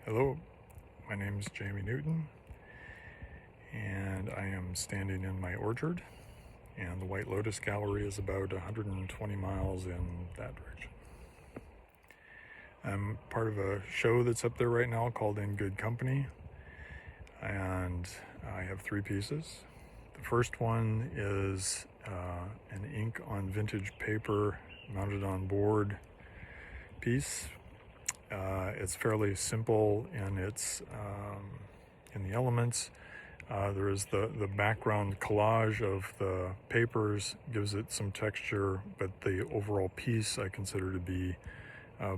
Hello, my name is Jamie Newton, and I am standing in my orchard, and the White Lotus Gallery is about 120 miles in that direction. I'm part of a show that's up there right now called In Good Company, and I have 3 pieces. The first one is an ink on vintage paper mounted on board piece. It's fairly simple in its in the elements. There is the background collage of the papers gives it some texture, but the overall piece I consider to be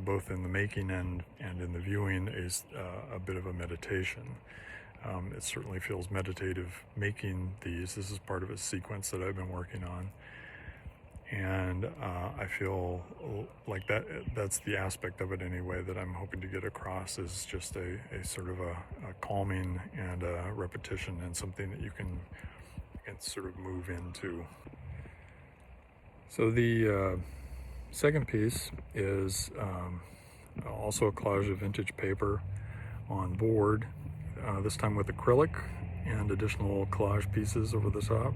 both in the making and in the viewing is a bit of a meditation. It certainly feels meditative making these. This is part of a sequence that I've been working on. And I feel like that's the aspect of it anyway that I'm hoping to get across, is just a sort of a calming and a repetition, and something that you can sort of move into. So the second piece is also a collage of vintage paper on board, this time with acrylic and additional collage pieces over the top.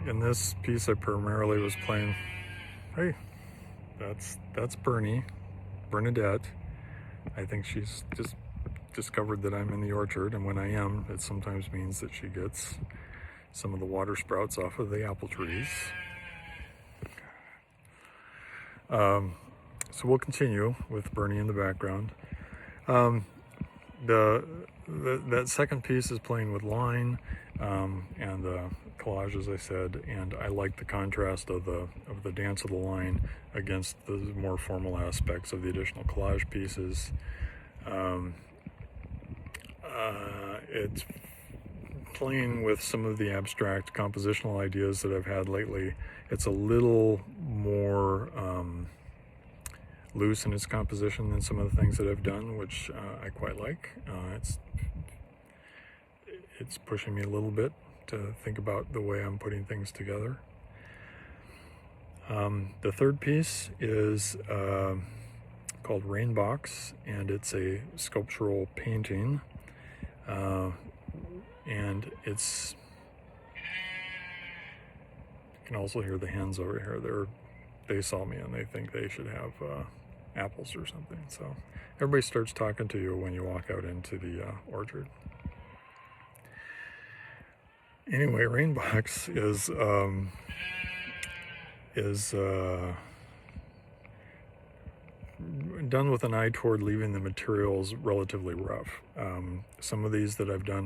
In this piece I primarily was playing, hey, that's Bernadette. I think she's just discovered that I'm in the orchard, and when I am, it sometimes means that she gets some of the water sprouts off of the apple trees. So we'll continue with Bernie in the background. That second piece is playing with line and the collage, as I said, and I like the contrast of the dance of the line against the more formal aspects of the additional collage pieces. It's playing with some of the abstract compositional ideas that I've had lately. It's a little more loose in its composition than some of the things that I've done, which I quite like. It's pushing me a little bit to think about the way I'm putting things together. The third piece is called Rainbox, and it's a sculptural painting, and it's, you can also hear the hens over here. They saw me and they think they should have apples or something. So everybody starts talking to you when you walk out into the orchard. Anyway, Rainbox is done with an eye toward leaving the materials relatively rough. Some of these that I've done,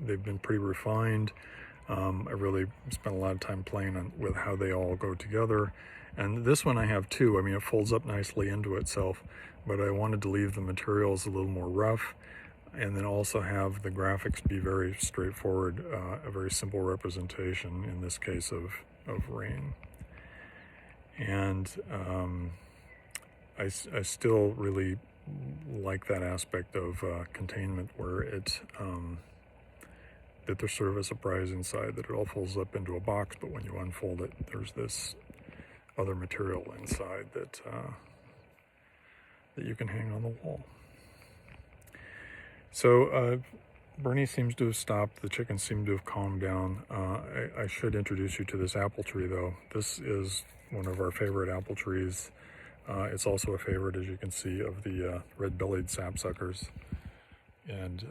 they've been pretty refined. I really spent a lot of time playing with how they all go together. And this one I have too. I mean, it folds up nicely into itself, but I wanted to leave the materials a little more rough, and then also have the graphics be very straightforward, a very simple representation, in this case of rain. And I still really like that aspect of containment, where that there's sort of a surprise inside, that it all folds up into a box, but when you unfold it, there's this other material inside that you can hang on the wall. So Bernie seems to have stopped. The chickens seem to have calmed down. I should introduce you to this apple tree, though. This is one of our favorite apple trees. It's also a favorite, as you can see, of the red-bellied sapsuckers. And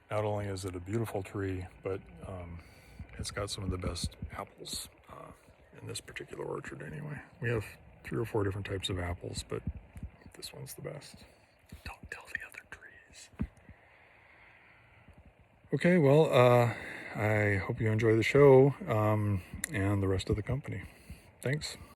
not only is it a beautiful tree, but it's got some of the best apples in this particular orchard anyway. We have 3 or 4 different types of apples, but this one's the best. Don't tell the other trees. Okay, well, I hope you enjoy the show and the rest of the company. Thanks.